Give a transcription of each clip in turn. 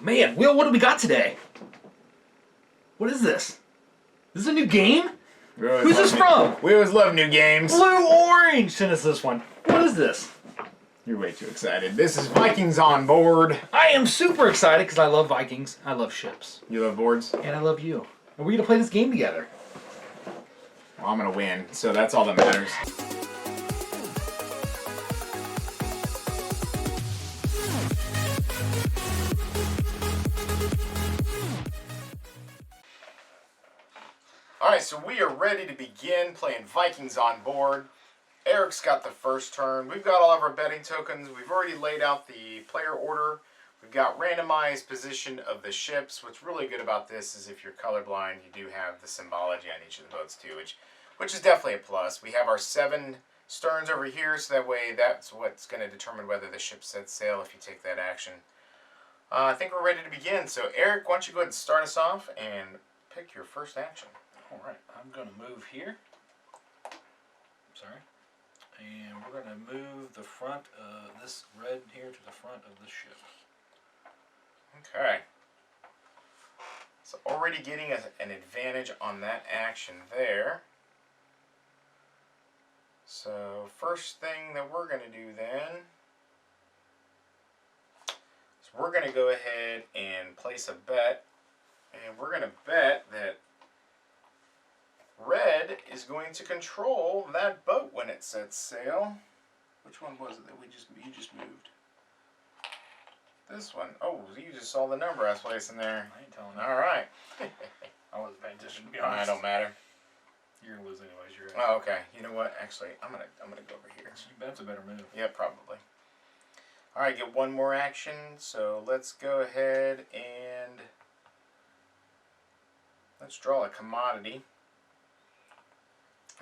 Man, Will, what do we got today? What is this? This is a new game? Who's this from? We always love new games. Blue Orange sent us this one. What is this? You're way too excited. This is Vikings on board. I am super excited because I love Vikings. I love ships. You love boards? And I love you. And we're going to play this game together. Well, I'm going to win, so that's all that matters. Alright, so we are ready to begin playing Vikings on board. Eric's got the first turn. We've got all of our betting tokens. We've already laid out the player order. We've got randomized position of the ships. What's really good about this is if you're colorblind, you do have the symbology on each of the boats too, which is definitely a plus. We have our 7 sterns over here, so that way that's what's going to determine whether the ship sets sail if you take that action. I think we're ready to begin. So Eric, why don't you go ahead and start us off and pick your first action. Alright, I'm going to move here. Sorry. And we're going to move the front of this red here to the front of the ship. Okay. So already getting an advantage on that action there. So first thing that we're going to do then is we're going to go ahead and place a bet. And we're going to bet that red is going to control that boat when it sets sail. Which one was it that you just moved? This one. Oh, you just saw the number I was placing there. I ain't telling you. All right. I wasn't paying attention, to be honest. It don't matter. You're gonna lose anyways. You're right. Oh, okay. You know what? Actually, I'm gonna go over here. That's a better move. Yeah, probably. All right, get one more action. So let's go ahead and let's draw a commodity.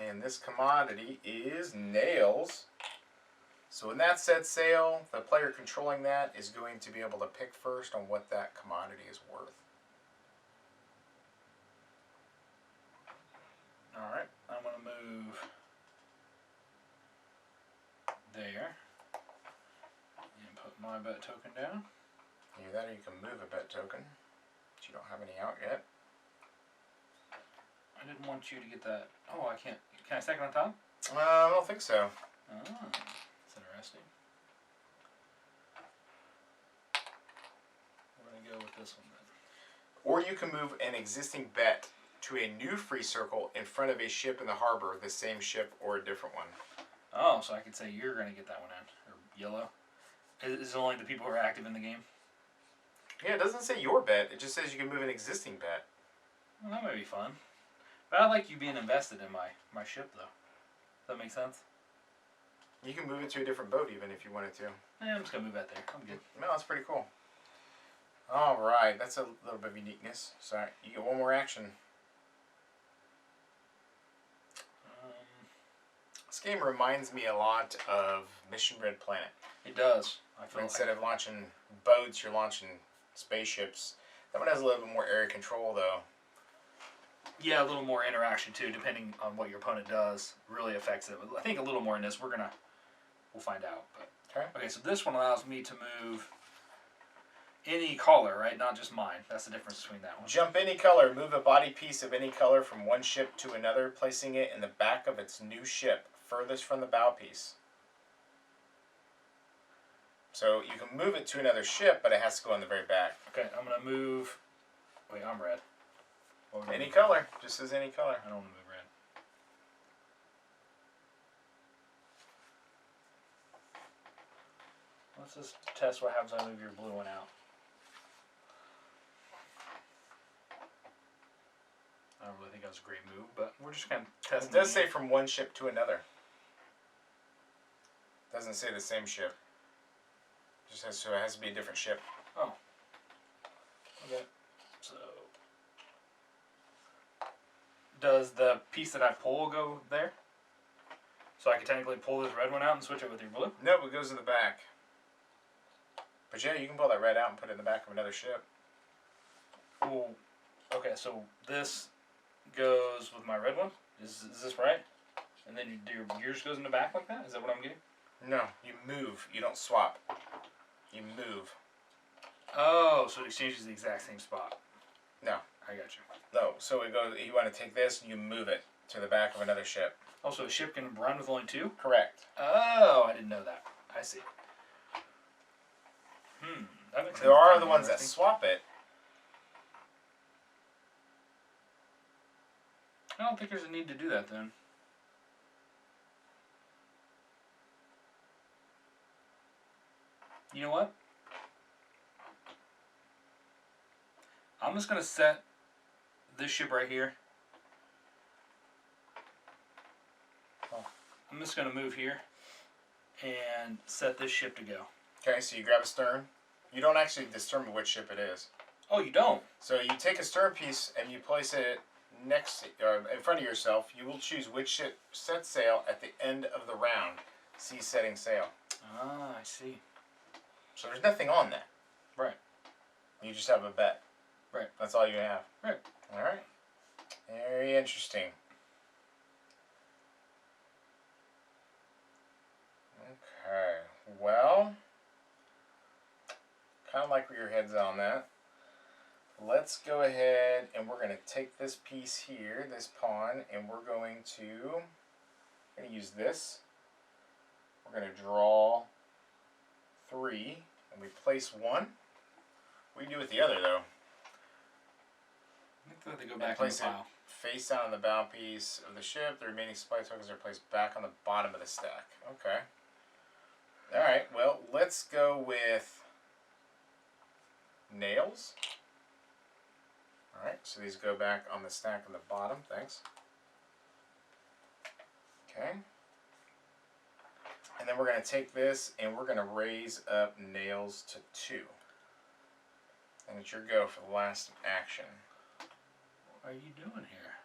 And this commodity is nails. So when that sets sail, the player controlling that is going to be able to pick first on what that commodity is worth. Alright, I'm going to move there and put my bet token down. Either that or you can move a bet token, but you don't have any out yet. I didn't want you to get that. Oh, I can't. Can I stack it on top? I don't think so. Oh, that's interesting. We're going to go with this one then. Or you can move an existing bet to a new free circle in front of a ship in the harbor, the same ship or a different one. Oh, so I could say you're going to get that one in. Or yellow. Is it only the people who are active in the game? Yeah, it doesn't say your bet. It just says you can move an existing bet. Well, that might be fun. But I like you being invested in my ship, though. Does that make sense? You can move it to a different boat even if you wanted to. I'm just going to move that there. I'm good. No, that's pretty cool. Alright, that's a little bit of uniqueness. Sorry, you get one more action. This game reminds me a lot of Mission Red Planet. It does. I feel Instead of launching boats, you're launching spaceships. That one has a little bit more area control, though. Yeah, a little more interaction too, depending on what your opponent does, really affects it. I think a little more in this. We'll find out. But okay, so this one allows me to move any color, right? Not just mine. That's the difference between that one. Jump any color. Move a body piece of any color from one ship to another, placing it in the back of its new ship, furthest from the bow piece. So you can move it to another ship, but it has to go in the very back. Okay, I'm gonna move. Wait, I'm red. Any color. Just says any color. I don't want to move red. Let's just test what happens when I move your blue one out. I don't really think that was a great move, but we're just going to test it. It does say from one ship to another. It doesn't say the same ship. It just says so it has to be a different ship. Oh. Okay. So does the piece that I pull go there? So I could technically pull this red one out and switch it with your blue? No, it goes in the back. But yeah, you can pull that red out and put it in the back of another ship. Well, okay, so this goes with my red one? Is this right? And then yours goes in the back like that? Is that what I'm getting? No, you move. You don't swap. You move. Oh, so it exchanges the exact same spot. No. I got you. No. So it goes. You want to take this and you move it to the back of another ship. Also, a ship can run with only 2? Correct. Oh, I didn't know that. I see. That makes sense. There are the ones that swap it. I don't think there's a need to do that then. You know what? I'm just going to set this ship right here. I'm just going to move here and set this ship to go. Okay, so you grab a stern. You don't actually determine which ship it is. Oh, you don't? So you take a stern piece and you place it next in front of yourself. You will choose which ship sets sail at the end of the round. See setting sail. Ah, I see. So there's nothing on that. Right. You just have a bet. Right. That's all you have. Right. All right. Very interesting. Okay. Well, kind of like where your head's on that. Let's go ahead and we're going to take this piece here, this pawn, and we're going to use this. We're going to draw 3, and we place 1. What do you do with the other, though? I think they go back in the pile. Face down on the bow piece of the ship. The remaining supply tokens are placed back on the bottom of the stack. Okay. Alright, well, let's go with nails. Alright, so these go back on the stack on the bottom. Thanks. Okay. And then we're going to take this and we're going to raise up nails to 2. And it's your go for the last action. What are you doing here?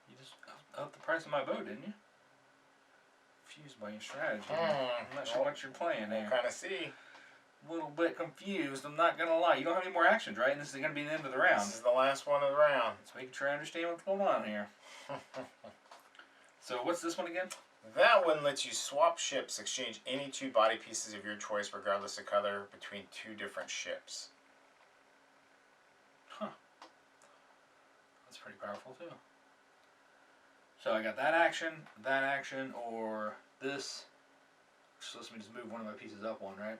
You just upped the price of my boat, didn't you? Confused by your strategy. I'm not sure what you're playing there. We'll kind of see. A little bit confused, I'm not going to lie. You don't have any more actions, right? And this is going to be the end of the round. This is the last one of the round. Let's make sure I understand what's going on here. So what's this one again? That one lets you swap ships, exchange any 2 body pieces of your choice regardless of color between 2 different ships. Huh. That's pretty powerful too. So I got that action, or this. Which lets me just move one of my pieces up one, right?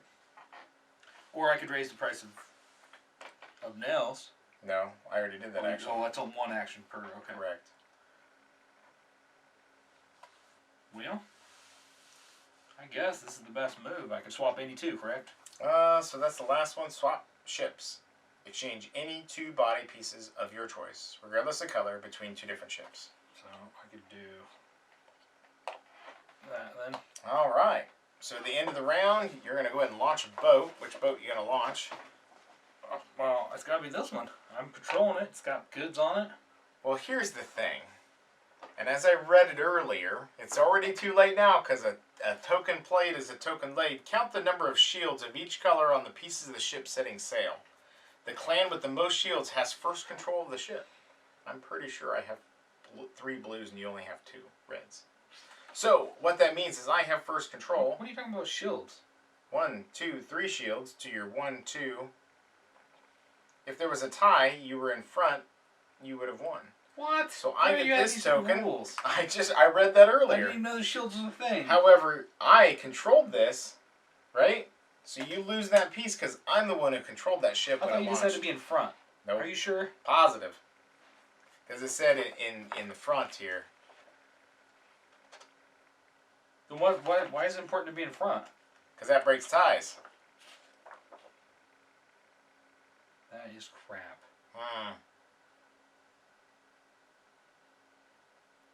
Or I could raise the price of nails. No, I already did that action. Oh, that's on 1 action per, okay. Correct. Well, I guess this is the best move. I can swap any 2, correct? So that's the last one. Swap ships. Exchange any 2 body pieces of your choice, regardless of color, between 2 different ships. So I could do that then. All right. So at the end of the round, you're going to go ahead and launch a boat. Which boat are you going to launch? Well, it's got to be this one. I'm controlling it. It's got goods on it. Well, here's the thing. And as I read it earlier, it's already too late now because a token played is a token laid. Count the number of shields of each color on the pieces of the ship setting sail. The clan with the most shields has first control of the ship. I'm pretty sure I have 3 blues and you only have 2 reds. So what that means is I have first control. What are you talking about shields? 1, 2, 3 shields to your 1, 2. If there was a tie, you were in front, you would have won. What? So I get this token. Rules? I read that I earlier. didn't even know the shields was a thing. However, I controlled this, right? So you lose that piece because I'm the one who controlled that ship I when thought I you launched. just had to be in front. Nope. Are you sure? Positive. Because it said it in the front here. Then why is it important to be in front? Because that breaks ties. That is crap.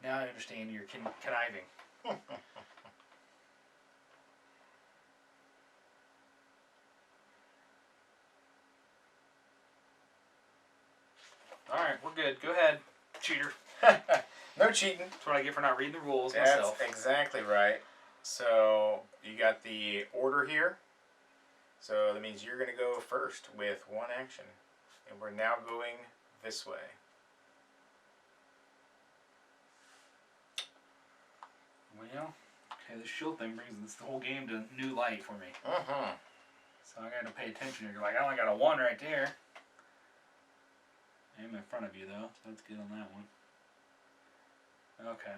Now I understand you're conniving. Alright, we're good. Go ahead, cheater. No cheating. That's what I get for not reading the rules That's myself. exactly right. So you got the order here. So that means you're going to go first with 1 action. And we're now going this way. Well, okay, this shield thing brings this whole game to new light for me. Mm-hmm. So So I gotta pay attention. You're like, I only got a 1 right there. I'm in front of you though, so that's good on that one. Okay.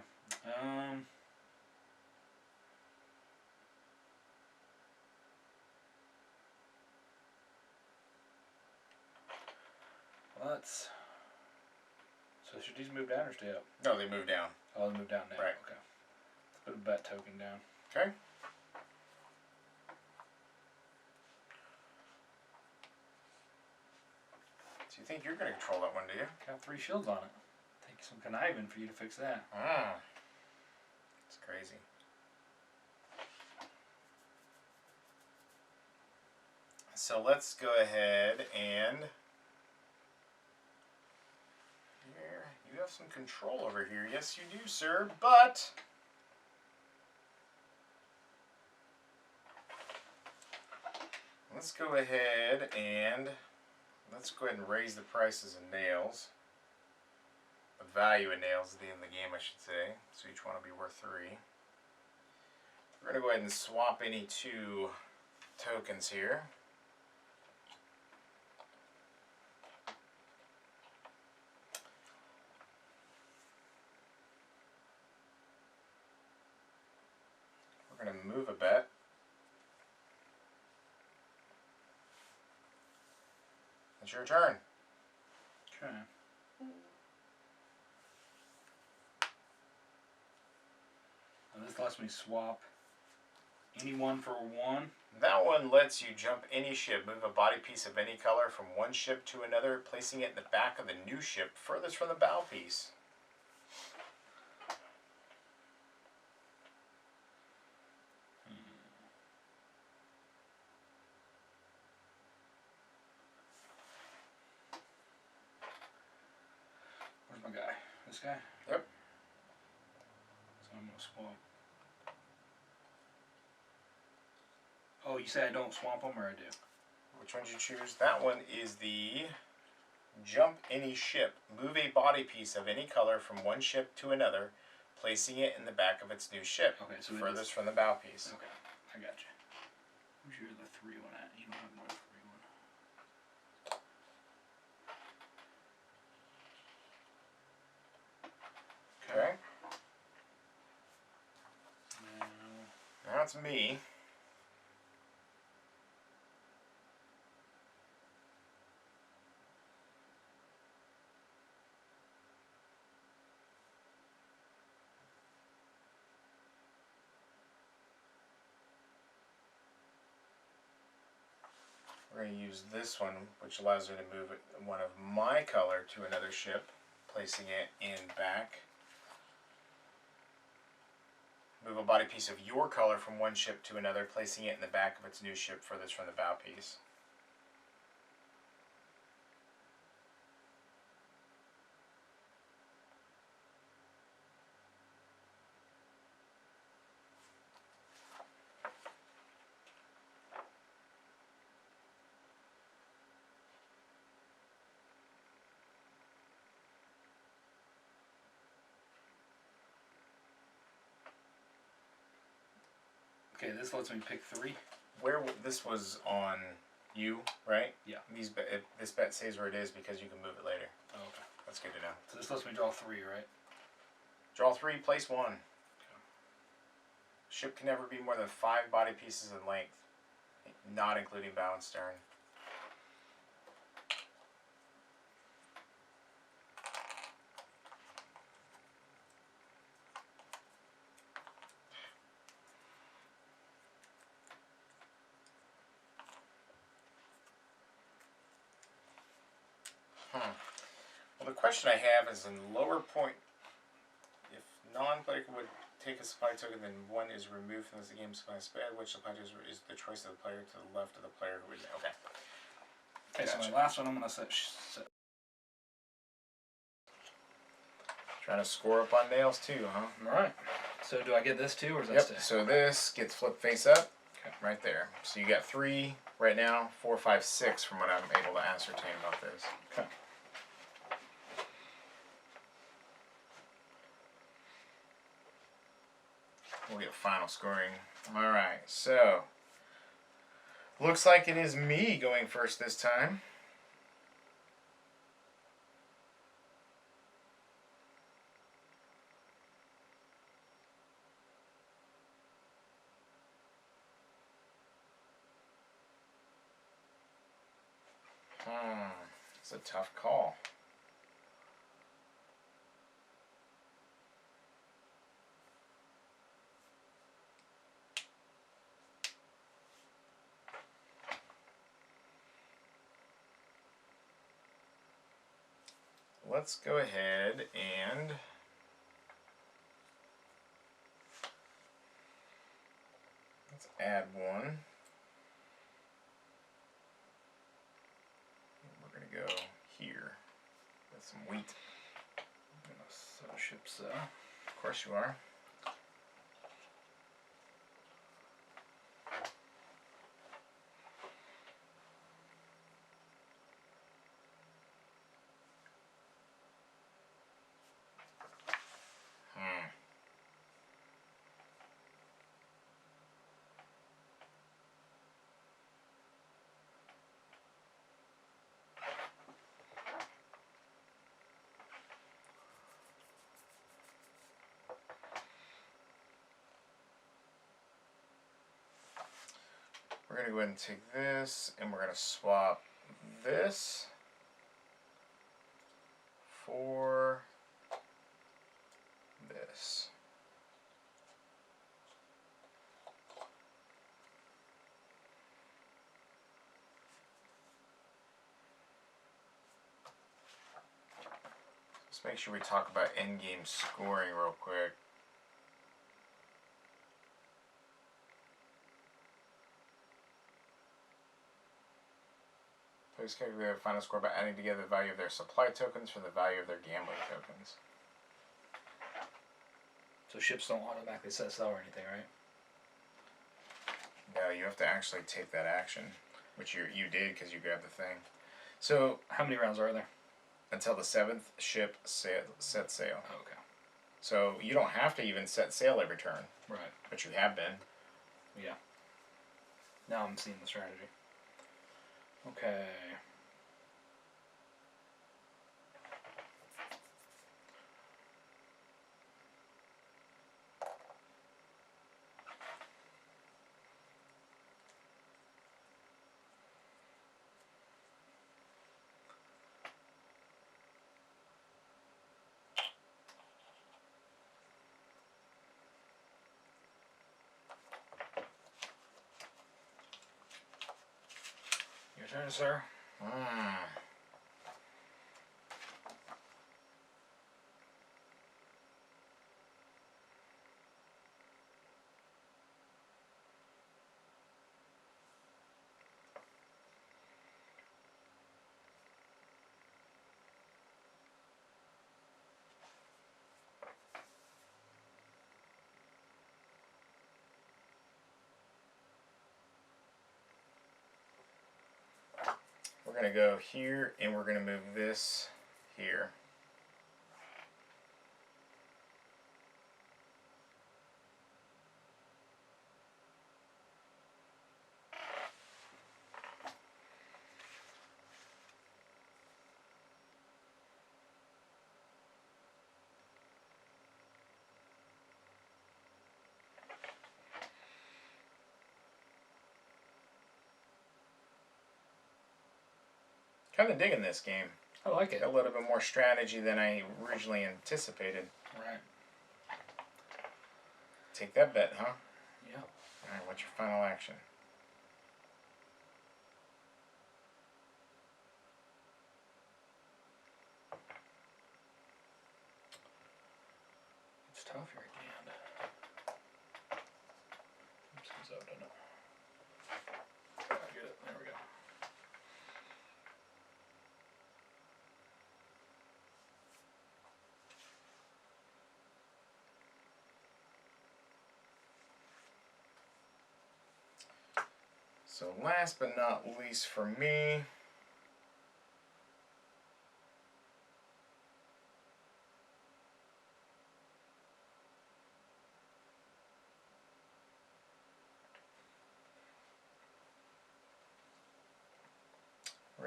Let's. So should these move down or stay up? No, they move down. Oh, they move down now. Right. Okay. Let's put a bet token down. Okay. So you think you're going to control that one, do you? Got 3 shields on it. Take some conniving for you to fix that. It's crazy. So let's go ahead and here you have some control over here. Yes, you do, sir. But let's go ahead and raise the prices of nails. The value of nails at the end of the game, I should say. So each one will be worth 3. We're going to go ahead and swap any 2 tokens here. We're going to move a bet. It's your turn. Okay. And this lets me swap any one for 1. That one lets you jump any ship, move a body piece of any color from one ship to another, placing it in the back of the new ship furthest from the bow piece. Where's my guy? This guy? Yep. So I'm going to swap. Oh, you say I don't swamp them or I do? Which one did you choose? That one is the jump any ship. Move a body piece of any color from one ship to another, placing it in the back of its new ship, Okay, so furthest from the bow piece. Okay, I got you. Where's your the 3 one at? You don't have no 3 one. Okay. Now, Now it's me. We're going to use this one, which allows me to move one of my color to another ship, placing it in back. Move a body piece of your color from one ship to another, placing it in the back of its new ship furthest from the bow piece. okay, this lets me pick 3. This was on you, right? Yeah. This bet stays where it is because you can move it later. Oh, okay. That's good to know. So this lets me draw 3, right? Draw 3, place 1. Ship can never be more than 5 body pieces in length, not including bow and stern. Well, the question I have is in lower point, if non-player would take a supply token, then 1 is removed from the game supply sped, which supply token is the choice of the player to the left of the player who would. Okay. Okay, Gotcha. so my last one I'm going to set. Trying to score up on nails too, huh? Alright. So do I get this too, or is that Yep. stay? So this gets flipped face up, Okay. right there. So you got 3 right now, 4, 5, 6 from what I'm able to ascertain about this. Okay. We'll get final scoring. Alright, so Looks like it is me going first this time. It's a tough call. Let's go ahead and let's add one. We're going to go here with some wheat. I'm gonna set a ship sail. Of course you are. We're going to go ahead and take this, and we're going to swap this for this. Let's make sure we talk about endgame scoring real quick. Players calculate their final score by adding together the value of their supply tokens from the value of their gambling tokens. So ships don't automatically set sail or anything, right? No, you have to actually take that action, which you did because you grabbed the thing. So How many rounds are there? until the 7th ship set sail. Oh, okay. So you don't have to even set sail every turn, Right. but you have been. Yeah. Now I'm seeing the strategy. Okay. Your turn, sir. We're going to go here, and we're going to move this here. Kind of digging this game. I like it. A little bit more strategy than I originally anticipated. Right. Take that bet, huh? Yeah. Alright, what's your final action? It's tough here at the end. Oops, comes out, doesn't it? I get it. There we go. So last but not least for me,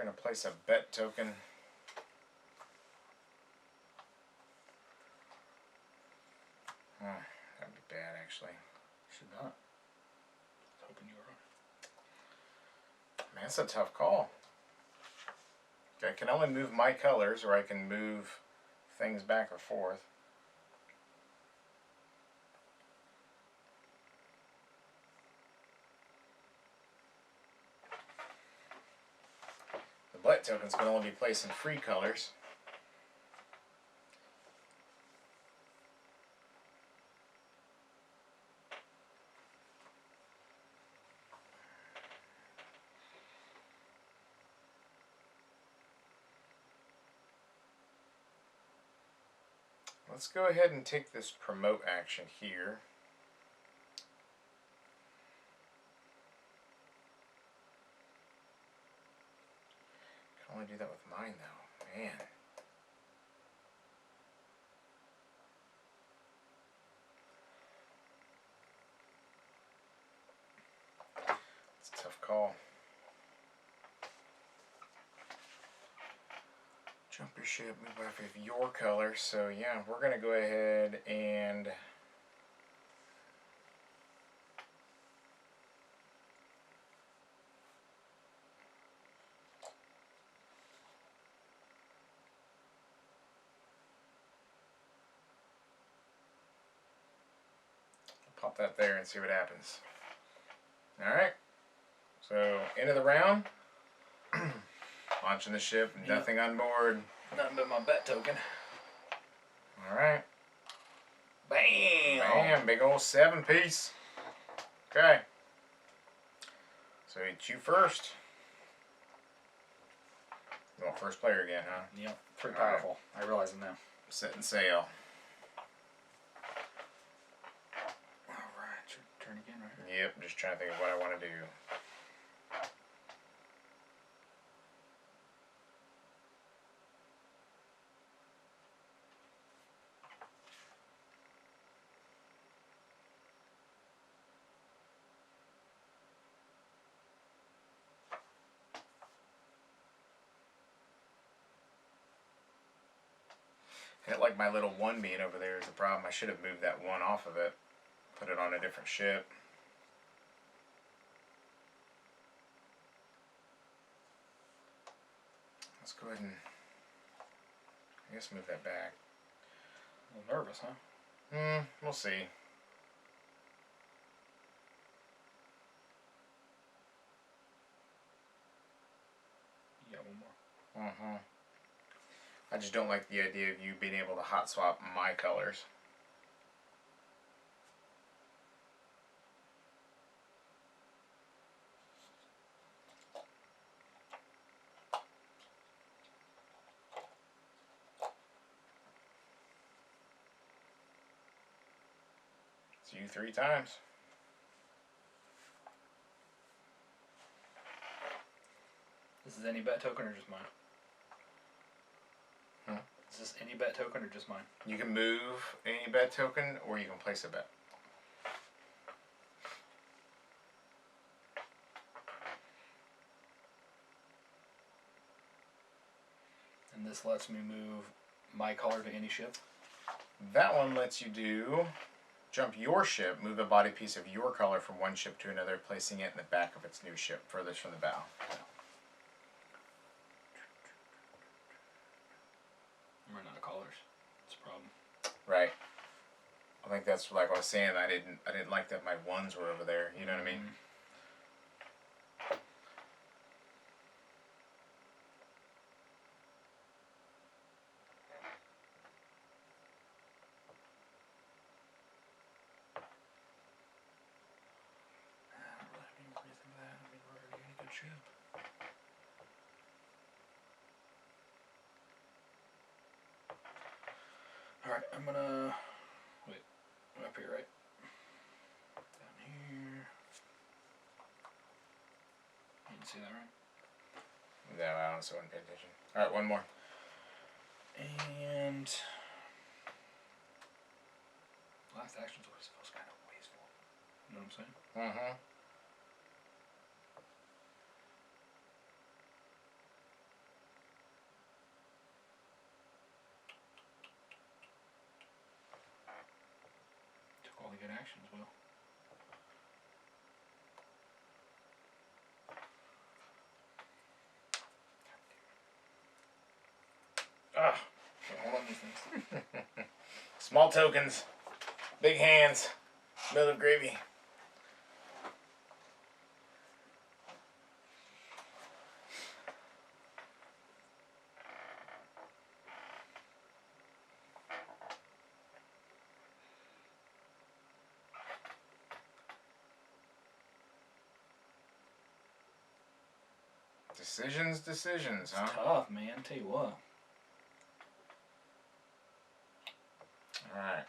going to place a bet token. Oh, that'd be bad, actually. Should not. I was hoping you were Man, that's a tough call. I can only move my colors, or I can move things back or forth. The bet tokens can only be placed in free colors. Let's go ahead and take this promote action here. Can only do that with mine though, man. It's a tough call. Jump your ship, move off of your color. So yeah, we're gonna go ahead and pop that there and see what happens. Alright. So end of the round. Launching the ship, nothing on board. nothing but my bet token. Alright. Bam! Bam, big old 7-piece. Okay. So it's you first. You want first player again, huh? Yep, pretty powerful. I realize it now. Setting sail. Alright, your turn again, right? Yep, just trying to think of what I want to do. And like my little 1 being over there is the problem. I should have moved that 1 off of it. Put it on a different ship. Let's go ahead and, I guess, move that back. A little nervous, huh? We'll see. You got one more. I just don't like the idea of you being able to hot swap my colors. It's you 3 times. This is any bet token or just mine? Is this any bet token or just mine? You can move any bet token, or you can place a bet. And this lets me move my color to any ship? That one lets you do jump your ship, move a body piece of your color from one ship to another, placing it in the back of its new ship, furthest from the bow. I'm running out of colors. That's a problem. Right. I think that's like I was saying. I didn't like that my 1s were over there. You know what I mean? Alright, I'm gonna... Wait, I'm up here, right? Down here... You can see that, right? No, I honestly wasn't paying attention. Alright, one more. And... Last actions always feels kind of wasteful. You know what I'm saying? good actions, Will. Ah, can't hold on these things. Small tokens, big hands, mill of gravy. Decisions, huh? It's tough, man. Tell you what. All right.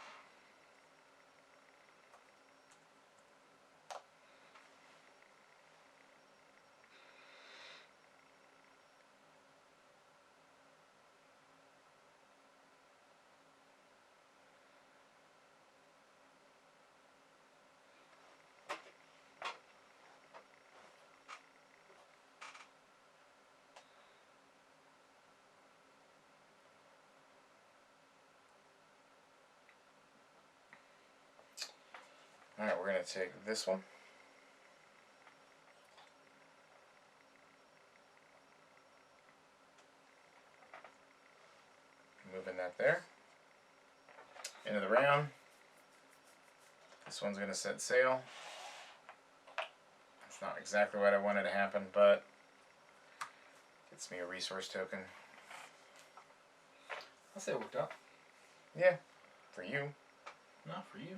All right, we're going to take this one. Moving that there. End of the round. This one's going to set sail. That's not exactly what I wanted to happen, but gets me a resource token. I'll say it worked out. Yeah, for you. Not for you.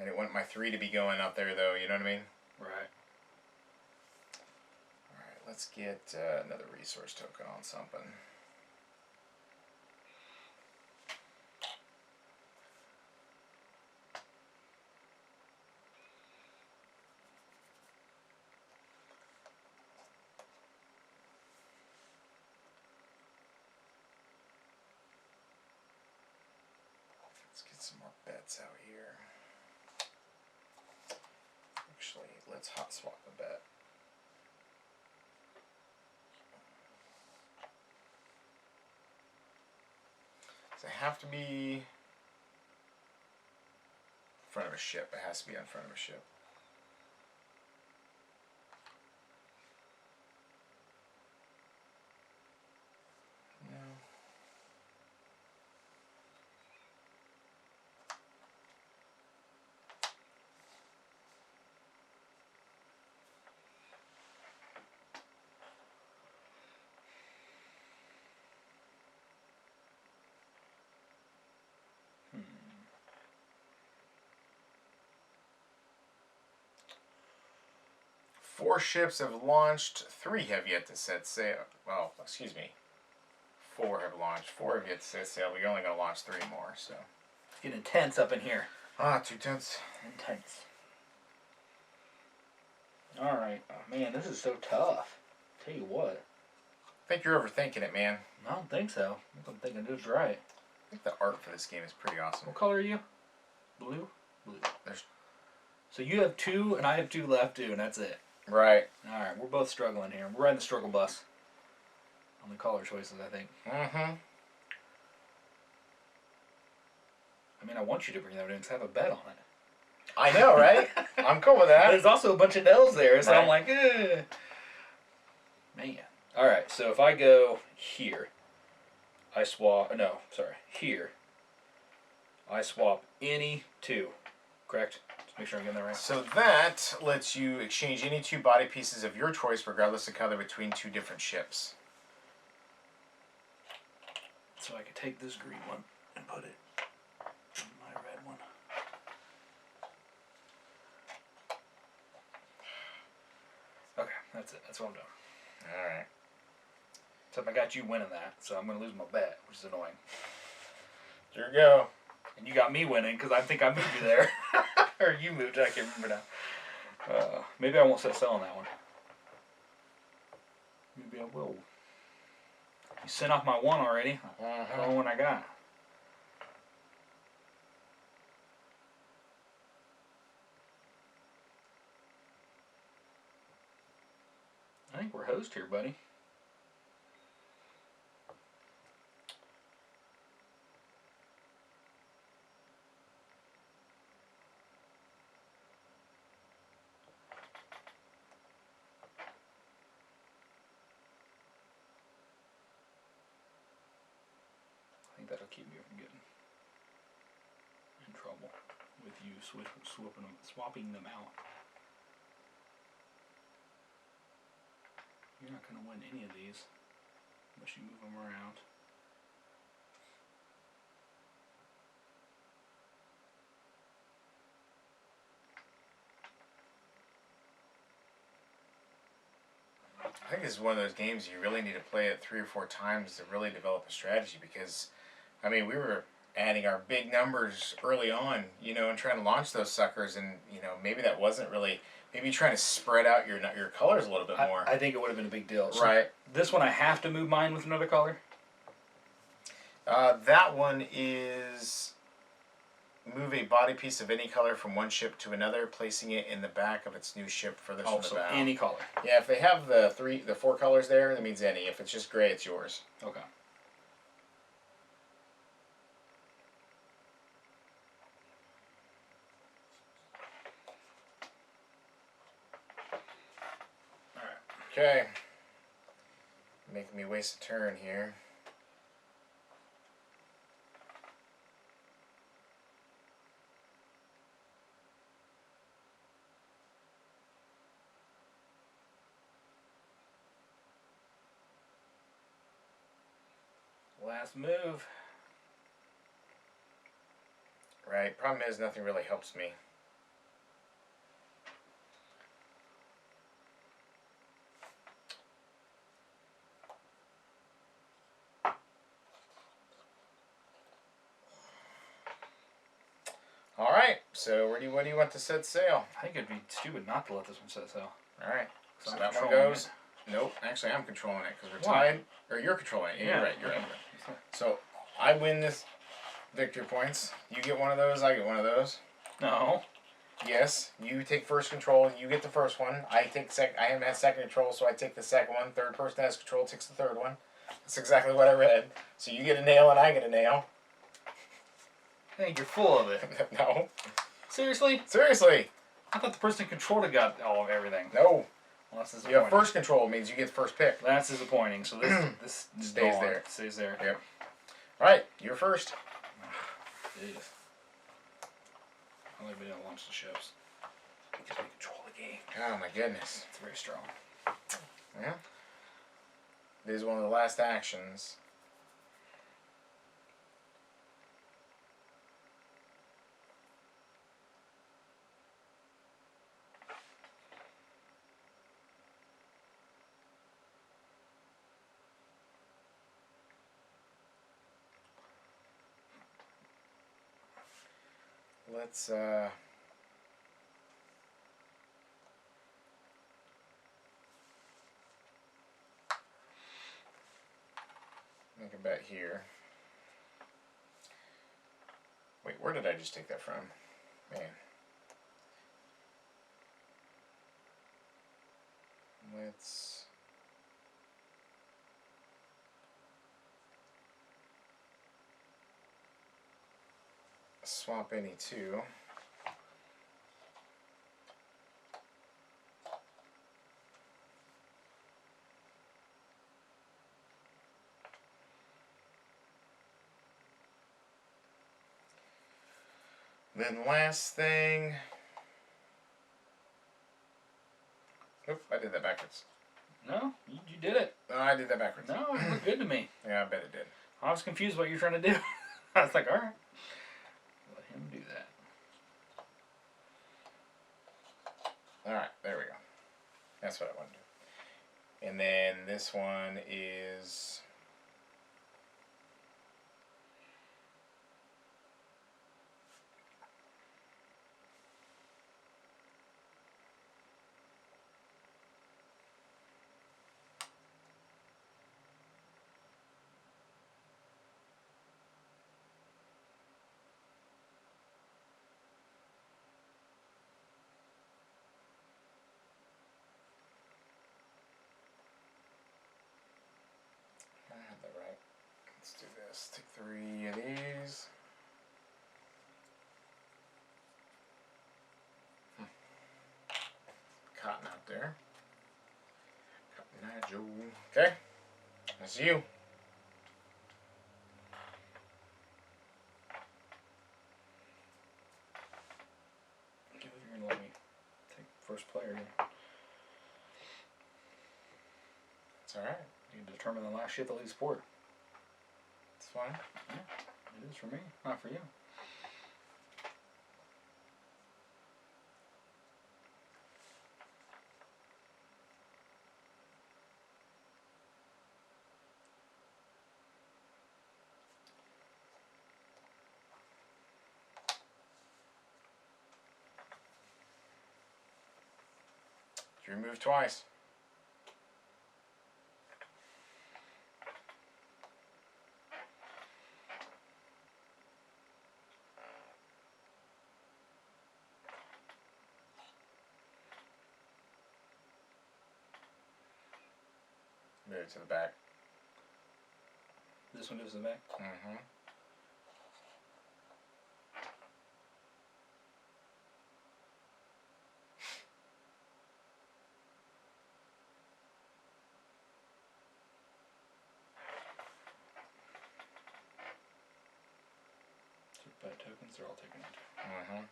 I didn't want my 3 to be going up there, though, you know what I mean? Right. Alright, let's get another resource token on something. Let's get some more bets out here. Actually, let's hot swap the bet. Does it have to be in front of a ship? It has to be in front of a ship. No. Four ships have launched. 3 have yet to set sail. Well, excuse me. 4 have launched. 4 have yet to set sail. We're only going to launch 3 more, so. It's getting intense up in here. Ah, 2 tenths. Intense. Alright. Oh, man, this is so tough. Tell you what. I think you're overthinking it, man. I don't think so. I'm thinking just right. I think the art for this game is pretty awesome. What color are you? Blue? Blue. There's... So you have 2 and I have 2 left too, and that's it. Right. Alright, we're both struggling here. We're riding the struggle bus. On the color choices, I think. Mm-hmm. I mean, I want you to bring that in because I have a bet on it. I know, right? I'm cool with that. But there's also a bunch of L's there, so Right. I'm like, eh. Man. Alright, so if I go here, I swap, no, sorry, here, I swap any 2, correct? Just make sure I'm getting that right. So that lets you exchange any 2 body pieces of your choice, regardless of color, between 2 different ships. So I could take this green one and put it in my red one. Okay, that's it. That's what I'm doing. Alright. Except I got you winning that, so I'm going to lose my bet, which is annoying. Here we go. And you got me winning because I think I moved you there. Or you moved, I can't remember now. Maybe I won't set sail on that one. Maybe I will. You sent off my 1 already. That's the only one I got. I think we're host here, buddy. keep me from getting in trouble with you swapping them out. You're not going to win any of these unless you move them around. I think this is one of those games you really need to play it 3 or 4 times to really develop a strategy because, I mean, we were adding our big numbers early on, you know, and trying to launch those suckers, and, you know, maybe that wasn't really, maybe trying to spread out your colors a little bit more. I think it would have been a big deal. So right. This one I have to move mine with another color? That one is move a body piece of any color from one ship to another, placing it in the back of its new ship furthest from the bow. Any color. Yeah, if they have the 4 colors there, that means any. If it's just gray, it's yours. Okay. Alright. Okay. Making me waste a turn here. Last move. Right. Problem is, nothing really helps me. All right. So, what do you want to set sail? I think it'd be stupid not to let this one set sail. All right. So I'm that one controlling goes. Nope. Actually, I'm controlling it because we're Why? tied. Or you're controlling it. Yeah. You're right. You're right. So I win this victory points. You get one of those. I get one of those. No. Yes. You take first control. You get the first one. I take I am at second control, so I take the second one. Third person has control takes the third one. That's exactly what I read. So you get a nail and I get a nail. I think you're full of it. No. Seriously? Seriously. I thought the person in control had got all of everything. No. Well, that's You disappointing. have first control means you get the first pick. That's disappointing. So this Stays there. Stays there. Yep. All right. You're first. Jeez. I like we didn't launch the ships. Because we control the game. Oh my goodness. It's very strong. Yeah. This is one of the last actions. Let's make a bet here. Wait, where did I just take that from? Man. Let's swap any two. Then last thing. Oop, I did that backwards. No, you did it. No, I did that backwards. No, it looked good to me. Yeah, I bet it did. I was confused what you're trying to do. I was like, all right. Let him do that. Alright, there we go. That's what I wanted to do. And then this one is... I had that right. Let's do this. Take 3 of these. Cotton out there. Cotton Eye Joe. Okay. That's you. Very good. It's alright. You can determine the last ship that leaves port. It's fine. Yeah, it is for me, not for you. You remove twice. Move it to the back. This one goes to the back? Mm-hmm. So bad tokens, they're all taken out. Mm-hmm.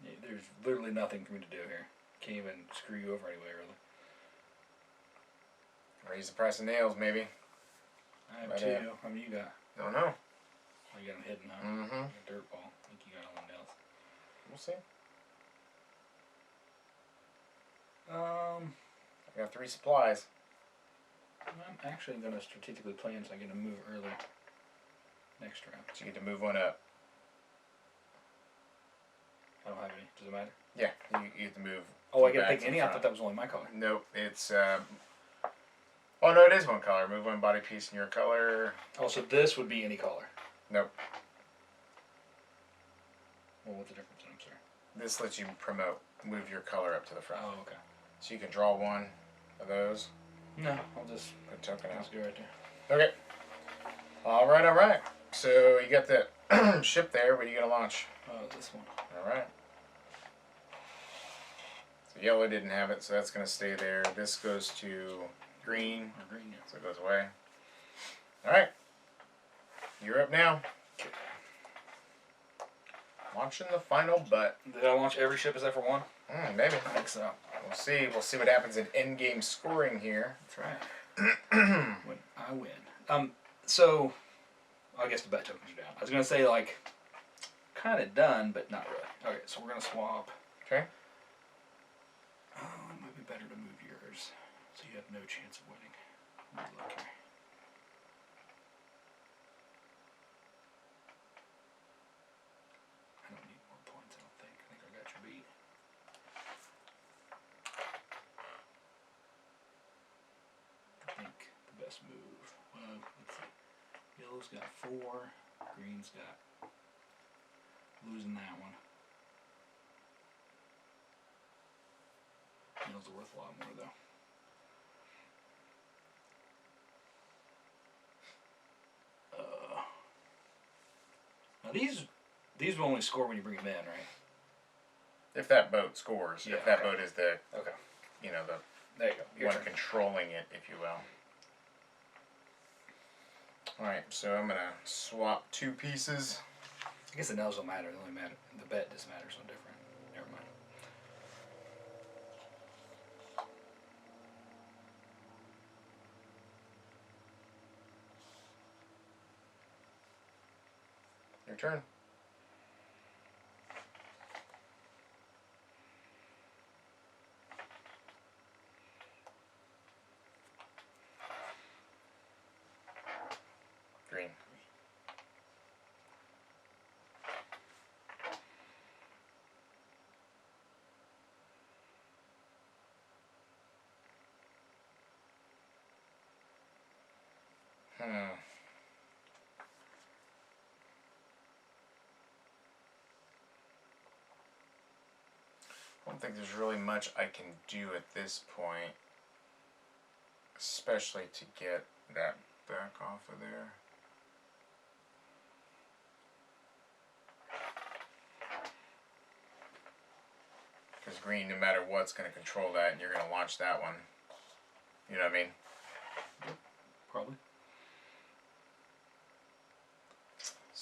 Yeah, there's literally nothing for me to do here. Can't even screw you over anyway, really. Raise the price of nails, maybe. I have But, two. How many you got? Don't know. Oh, you got them hidden, huh? Mm-hmm. A dirt ball. I think you got all them nails. We'll see. I got 3 supplies. I'm actually going to strategically plan so I get to move early next round. So you get to move one up. I don't have any. Does it matter? Yeah, you get to move. Oh, I get to back pick to the any? I front. thought that was only my color. Nope, it's oh no, it is one color. Move one body piece in your color. Oh, so this would be any color. Nope. Well, what's the difference? I'm sorry. This lets you promote, move your color up to the front. Oh, okay. So you can draw one of those. No, I'll just Put a token out. let's go right there. Okay. Alright, alright. So you got that ship there, what are you gonna launch? This one. Alright. So yellow didn't have it, so that's gonna stay there. This goes to green. Or green, yeah. So it goes away. Alright. You're up now. Launching the final butt. Did I launch every ship except for one? Maybe. I think so. We'll see. We'll see what happens in end-game scoring here. That's right. When I win. So, I guess the bet tokens are down. I was going to say, like, kind of done, but not really. Okay, so we're going to swap. Okay. Oh, it might be better to move yours, so you have no chance of winning. Let me look here. I don't need more points, I don't think. I think I got your beat. I think the best move. Well, let's see. Yellow's got 4. Green's got. Losing that one. Yellow's worth a lot more though. Now these will only score when you bring them in, right? If that boat scores. Yeah, if that okay. boat is the, Okay. you know, the There you go. Your one turn. controlling it, if you will. Alright, so I'm going to swap 2 pieces. I guess the nails don't matter. They only matter. The bet just matters so different. Never mind. Your turn. Green. I don't think there's really much I can do at this point. Especially to get that back off of there. Because green, no matter what's going to control that, and you're going to launch that one. You know what I mean? Probably.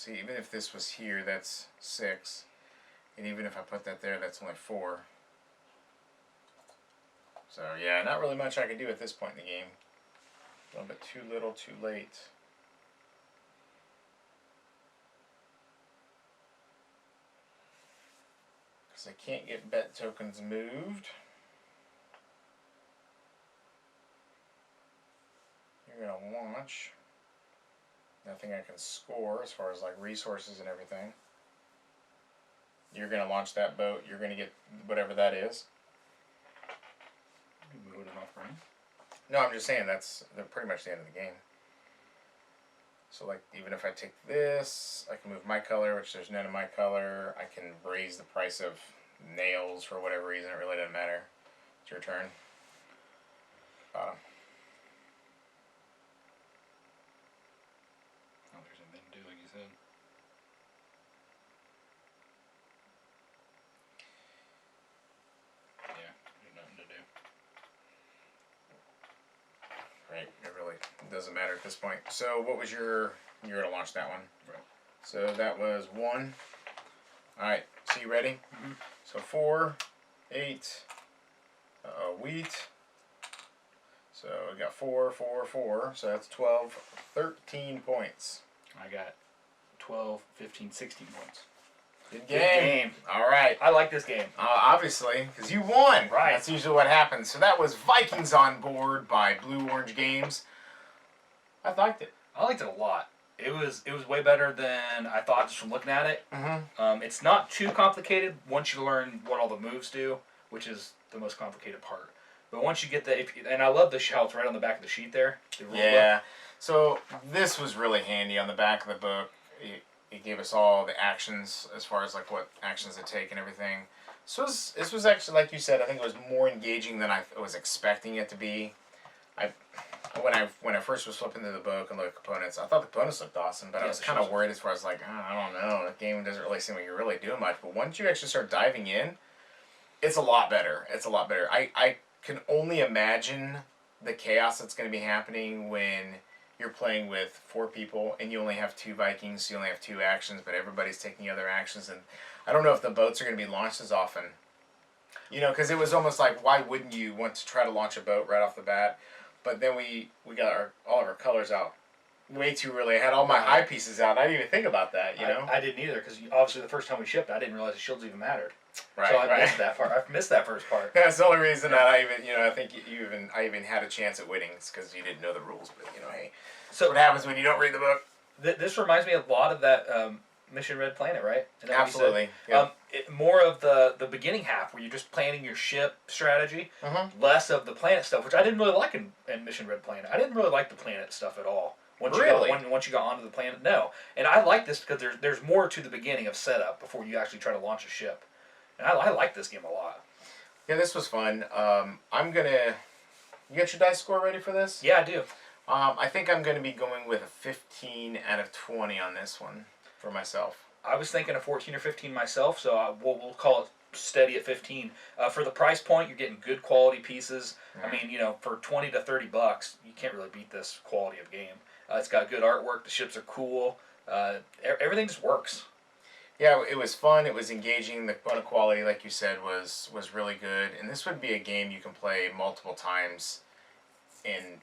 See, even if this was here, that's 6. And even if I put that there, that's only 4. So, yeah, not really much I can do at this point in the game. A little bit too little, too late. Because I can't get bet tokens moved. You're going to launch. Nothing I can score as far as like resources and everything. You're going to launch that boat. You're going to get whatever that is. Move it off, right? No, I'm just saying that's pretty much the end of the game. So like even if I take this, I can move my color, which there's none of my color. I can raise the price of nails for whatever reason. It really doesn't matter. It's your turn. Bottom. Oh, there's anything to do, like you said. Yeah, there's nothing to do. Right, it really doesn't matter at this point. So what was you're going to launch that one. Right. So that was 1. Alright, so you ready? Mm-hmm. So 4, 8, wheat. So we got 4, 4, 4. So that's 12, 13 points. I got 12, 15, 16 points. Good Good game. game. Alright. I like this game. Obviously, because you won. Right. That's usually what happens. So that was Vikings on Board by Blue Orange Games. I liked it. I liked it a lot. It was way better than I thought just from looking at it. Mm-hmm. It's not too complicated once you learn what all the moves do, which is the most complicated part. But once you get and I love how it's right on the back of the sheet there. The rule book. So this was really handy on the back of the book. It gave us all the actions as far as like what actions to take and everything. So this was actually, like you said, I think it was more engaging than I was expecting it to be. When I first was flipping through the book and looked at components, I thought the components looked awesome, but I was kind of worried as far as like, I don't know, the game doesn't really seem like you're really doing much. But once you actually start diving in, it's a lot better. It's a lot better. I can only imagine the chaos that's going to be happening when you're playing with 4 people and you only have 2 Vikings, so you only have 2 actions, but everybody's taking other actions. And I don't know if the boats are going to be launched as often. You know, because it was almost like, why wouldn't you want to try to launch a boat right off the bat? But then we got all of our colors out way too early. I had all my high pieces out. I didn't even think about that, you know? I didn't either, because obviously the first time we shipped, I didn't realize the shields even mattered. Right, so I missed that part. I missed that first part. That's the only reason that I think I even had a chance at winning, because you didn't know the rules. But, hey, so what happens when you don't read the book? This reminds me a lot of that Mission Red Planet, right? Absolutely. Yep. More of the beginning half, where you're just planning your ship strategy, less of the planet stuff, which I didn't really like in Mission Red Planet. I didn't really like the planet stuff at all. Once you got onto the planet, no. And I like this because there's more to the beginning of setup before you actually try to launch a ship. And I like this game a lot. Yeah, this was fun. You got your dice score ready for this? Yeah, I do. I think I'm going to be going with a 15 out of 20 on this one for myself. I was thinking a 14 or 15 myself, so we'll call it steady at 15. For the price point, you're getting good quality pieces. I mean, for 20 to 30 bucks, you can't really beat this quality of game. It's got good artwork. The ships are cool. Everything just works. Yeah, it was fun. It was engaging. The quality, like you said, was really good. And this would be a game you can play multiple times. And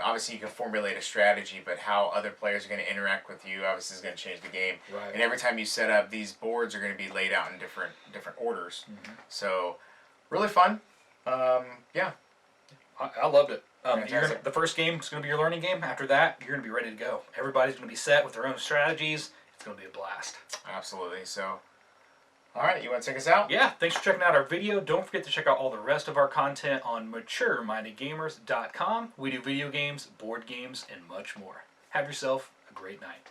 obviously you can formulate a strategy, but how other players are going to interact with you obviously is going to change the game. Right. And every time you set up, these boards are going to be laid out in different orders. Mm-hmm. So, really fun. Yeah. I loved it. The first game is going to be your learning game. After that, you're going to be ready to go. Everybody's going to be set with their own strategies. It's going to be a blast. Absolutely. So, all right, you want to take us out? Yeah, thanks for checking out our video. Don't forget to check out all the rest of our content on maturemindedgamers.com. We do video games, board games, and much more. Have yourself a great night.